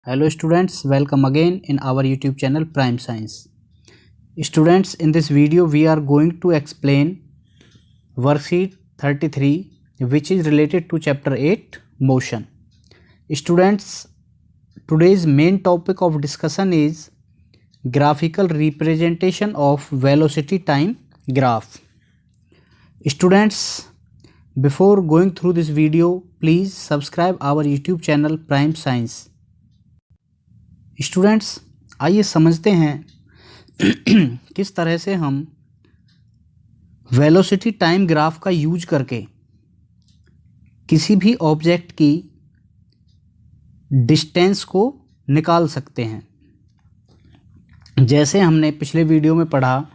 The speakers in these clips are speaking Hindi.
Hello students, welcome again in our YouTube channel Prime Science. Students, in this video we are going to explain worksheet 33 which is related to chapter 8 motion. Students, today's main topic of discussion is graphical representation of velocity time graph. Students, before going through this video, please subscribe our YouTube channel Prime Science. Students, आइए समझते हैं किस तरह से हम वेलोसिटी टाइम ग्राफ का यूज करके किसी भी ऑब्जेक्ट की डिस्टेंस को निकाल सकते हैं। जैसे हमने पिछले वीडियो में पढ़ा,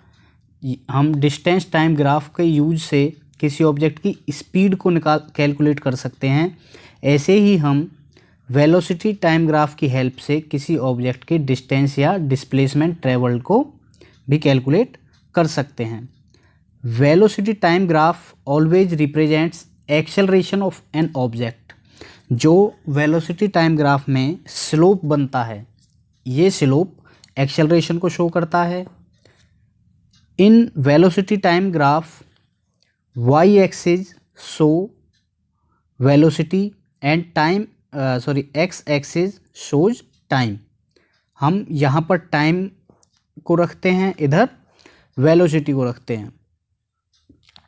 हम डिस्टेंस टाइम ग्राफ के यूज से किसी ऑब्जेक्ट की स्पीड को कैलकुलेट कर सकते हैं। ऐसे ही हम वेलोसिटी टाइम ग्राफ की हेल्प से किसी ऑब्जेक्ट के डिस्टेंस या डिस्प्लेसमेंट ट्रेवल्ड को भी कैलकुलेट कर सकते हैं। Velocity time graph always represents acceleration of an object. जो वेलोसिटी टाइम ग्राफ में स्लोप बनता है, ये स्लोप एक्सेलरेशन को शो करता है। In velocity time graph Y axis show velocity and time X axis shows time. हम यहाँ पर टाइम को रखते हैं, इधर वेलोसिटी को रखते हैं।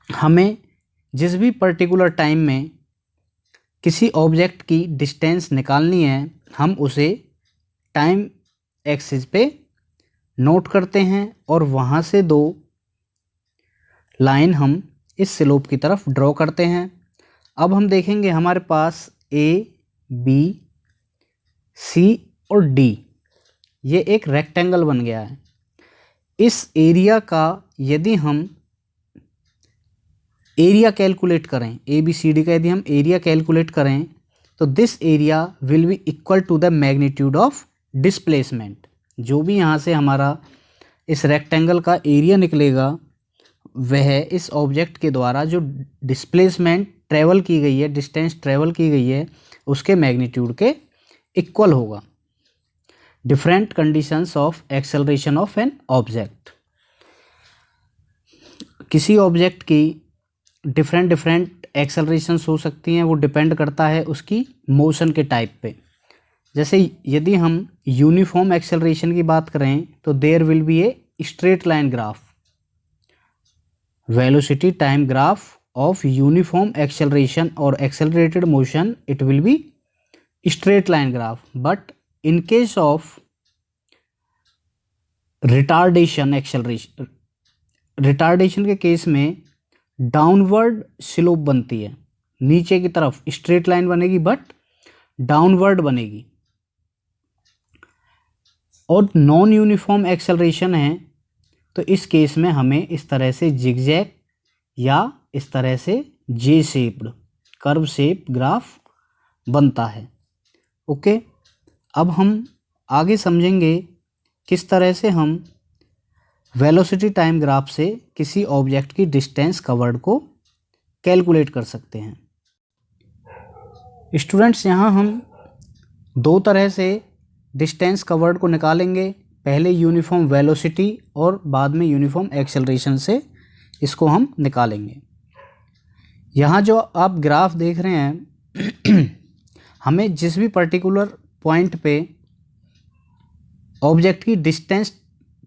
हमें जिस भी पर्टिकुलर टाइम में किसी ऑब्जेक्ट की डिस्टेंस निकालनी है, हम उसे टाइम एक्सिस पे नोट करते हैं और वहाँ से दो लाइन हम इस स्लोप की तरफ ड्रॉ करते हैं। अब हम देखेंगे हमारे पास ए, बी, सी और डी, ये एक रेक्टेंगल बन गया है। इस एरिया का यदि हम एरिया कैलकुलेट करें, ए बी सी डी का यदि हम एरिया कैलकुलेट करें, तो this area will be equal to the magnitude of displacement. जो भी यहाँ से हमारा इस रेक्टेंगल का एरिया निकलेगा, वह इस ऑब्जेक्ट के द्वारा जो डिस्प्लेसमेंट ट्रेवल की गई है, डिस्टेंस ट्रेवल की गई है, उसके मैग्नीट्यूड के इक्वल होगा। Different conditions of acceleration of an object. किसी ऑब्जेक्ट की डिफरेंट एक्सेलरेशंस हो सकती हैं, वो डिपेंड करता है उसकी मोशन के टाइप पे। जैसे यदि हम यूनिफॉर्म एक्सेलरेशन की बात करें, तो there will be a straight line graph. Velocity time graph of uniform acceleration or accelerated motion, it will be straight line graph. But in case of retardation acceleration, retardation के केस में डाउनवर्ड स्लोप बनती है, नीचे की तरफ स्ट्रेट लाइन बनेगी बट डाउनवर्ड बनेगी। और नॉन यूनिफॉर्म एक्सेलरेशन है, तो इस केस में हमें इस तरह से जिगजैग या इस तरह से जे शेप्ड कर्व शेप ग्राफ बनता है। ओके, अब हम आगे समझेंगे किस तरह से हम वेलोसिटी टाइम ग्राफ से किसी ऑब्जेक्ट की डिस्टेंस कवर्ड को कैलकुलेट कर सकते हैं। स्टूडेंट्स, यहाँ हम दो तरह से डिस्टेंस कवर्ड को निकालेंगे। पहले यूनिफॉर्म वेलोसिटी और बाद में यूनिफॉर्म एक्सेलरेशन से इसको हम निकालेंगे। यहाँ जो आप ग्राफ देख रहे हैं, हमें जिस भी पर्टिकुलर पॉइंट पे ऑब्जेक्ट की डिस्टेंस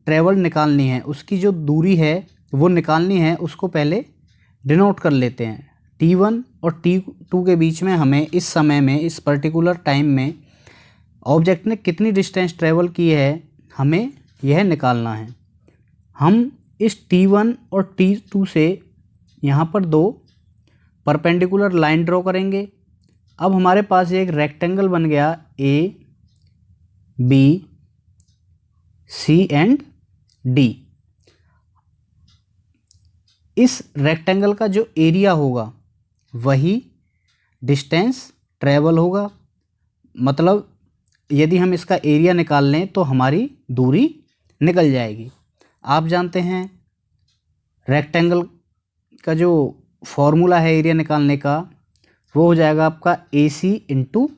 ट्रेवल निकालनी है, उसकी जो दूरी है वो निकालनी है, उसको पहले डिनोट कर लेते हैं। T1 और T2 के बीच में हमें इस समय में, इस पर्टिकुलर टाइम में ऑब्जेक्ट ने कितनी डिस्टेंस ट्रेवल की है, हमें यह निकालना है। हम इस T1 और T2 से यहाँ पर दो परपेंडिकुलर लाइन ड्रॉ करेंगे। अब हमारे पास एक रेक्टेंगल बन गया ए, बी, सी एंड डी। इस रेक्टेंगल का जो एरिया होगा वही डिस्टेंस ट्रेवल होगा। मतलब यदि हम इसका एरिया निकाल लें तो हमारी दूरी निकल जाएगी। आप जानते हैं रेक्टेंगल का जो फॉर्मूला है एरिया निकालने का, वो हो जाएगा आपका AC इंटू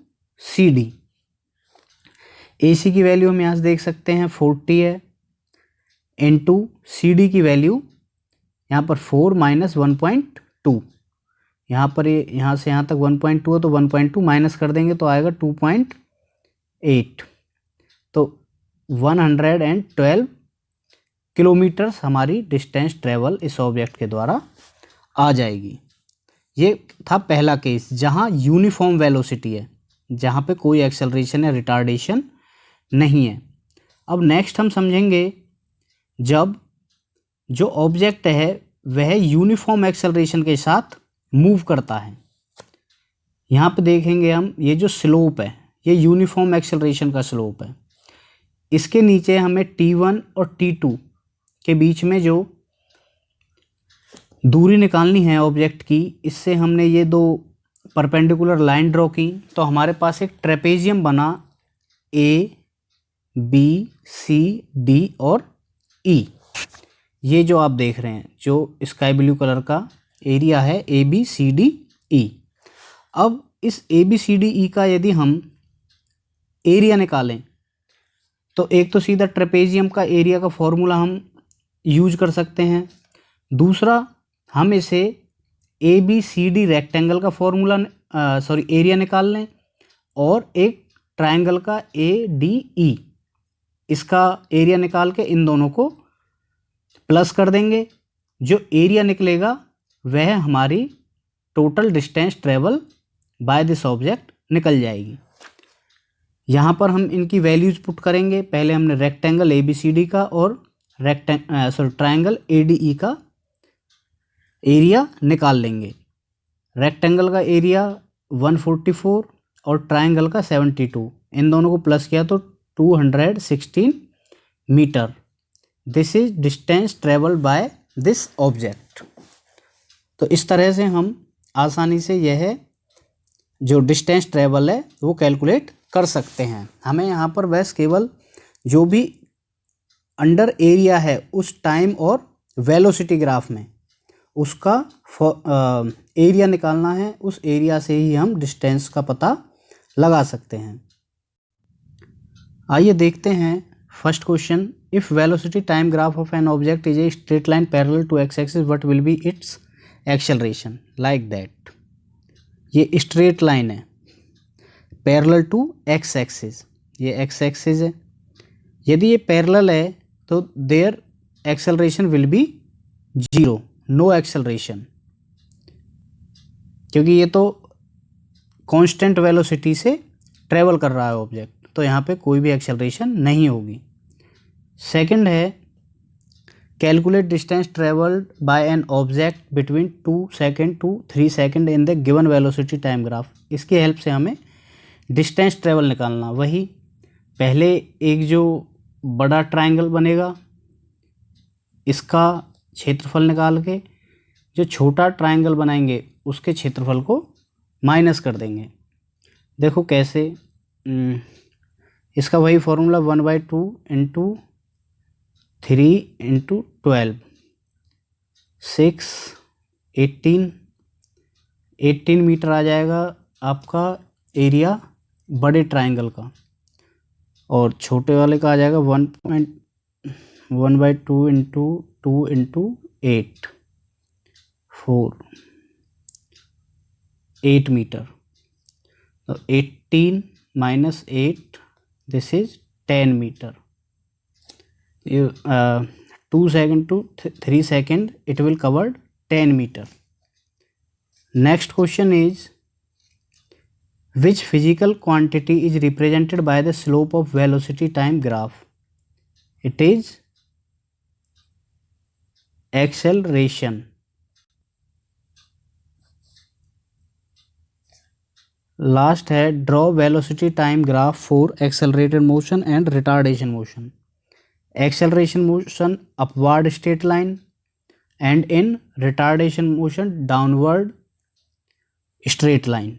CD। AC की वैल्यू हम यहाँ से देख सकते हैं 40 है, इनटू CD की वैल्यू यहाँ पर 4 माइनस 1.2, यहाँ पर ये यहाँ से यहाँ तक 1.2 है तो 1.2 माइनस कर देंगे तो आएगा 2.8, तो 112 किलोमीटर्स हमारी डिस्टेंस ट्रेवल इस ऑब्जेक्ट के द्वारा आ जाएगी। ये था पहला केस जहाँ यूनिफॉर्म वेलोसिटी है, जहाँ पे कोई एक्सेलरेशन या रिटार्डेशन नहीं है। अब नेक्स्ट हम समझेंगे जब जो ऑब्जेक्ट है वह यूनिफॉर्म एक्सेलरेशन के साथ मूव करता है। यहाँ पे देखेंगे हम, ये जो स्लोप है ये यूनिफॉर्म एक्सेलरेशन का स्लोप है। इसके नीचे हमें T1 और T2 के बीच में जो दूरी निकालनी है ऑब्जेक्ट की, इससे हमने ये दो परपेंडिकुलर लाइन ड्रॉ की तो हमारे पास एक ट्रेपेजियम बना A, B, C, D और E। ये जो आप देख रहे हैं जो स्काई ब्लू कलर का एरिया है ABCDE। अब इस ABCDE का यदि हम एरिया निकालें तो एक तो सीधा ट्रेपेजियम का एरिया का फॉर्मूला हम यूज कर सकते हैं, दूसरा हम इसे ABCD रेक्टेंगल का फॉर्मूला एरिया निकाल लें, और एक ट्रायंगल का ADE इसका एरिया निकाल के इन दोनों को प्लस कर देंगे। जो एरिया निकलेगा वह हमारी total distance travel by this object निकल जाएगी। यहाँ पर हम इनकी वैल्यूज पुट करेंगे। पहले हमने रेक्टेंगल ABCD का और ट्रायंगल ADE का एरिया निकाल लेंगे। रेक्टेंगल का एरिया 144 और ट्रायंगल का 72, इन दोनों को प्लस किया तो 216 metre. This is distance travel by this object. तो इस तरह से हम आसानी से यह जो डिस्टेंस ट्रेवल है वो कैलकुलेट कर सकते हैं। हमें यहाँ पर बस केवल जो भी अंडर एरिया है उस टाइम और वेलोसिटी ग्राफ में उसका एरिया निकालना है, उस एरिया से ही हम डिस्टेंस का पता लगा सकते हैं। आइए देखते हैं first question. If velocity time graph of an object is a straight line parallel to X axis what will be its acceleration, like that. ये स्ट्रेट लाइन है पैरेलल टू एक्स एक्सिस, ये एक्स एक्सिस है। यदि ये पैरेलल है तो there acceleration will be 0, no acceleration, क्योंकि ये तो कांस्टेंट वेलोसिटी से ट्रेवल कर रहा है ऑब्जेक्ट, तो यहाँ पे कोई भी एक्सेलरेशन नहीं होगी। सेकंड है calculate distance travelled by an object between 2 second to 3 second in the given velocity time graph. इसकी हेल्प से हमें डिस्टेंस ट्रेवल निकालना। वही पहले एक जो बड़ा ट्रायंगल बनेगा इसका क्षेत्रफल निकाल के जो छोटा ट्रायंगल बनाएंगे उसके क्षेत्रफल को माइनस कर देंगे। देखो कैसे, इसका वही फॉर्मूला 1/2 इंटू 3 इंटू 12 6 18 मीटर आ जाएगा आपका एरिया बड़े ट्रायंगल का, और छोटे वाले का आ जाएगा 1/2 इंटू 2 इंटू 8 मीटर। तो 18 minus 8 this is 10 metre. 2 second to 3 second it will cover 10 meter. Next question is which physical quantity is represented by the slope of velocity time graph? It is acceleration. Last है draw velocity time graph for accelerated motion and retardation motion. Acceleration motion upward straight line and in retardation motion downward straight line.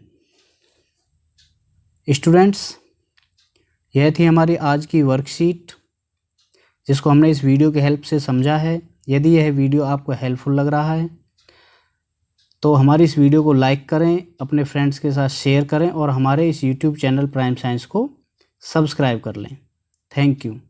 Students, यह थी हमारी आज की वर्कशीट जिसको हमने इस वीडियो के हेल्प से समझा है। यदि यह वीडियो आपको हेल्पफुल लग रहा है तो हमारी इस वीडियो को लाइक करें, अपने फ्रेंड्स के साथ शेयर करें और हमारे इस यूट्यूब चैनल प्राइम साइंस को सब्सक्राइब कर लें। Thank you.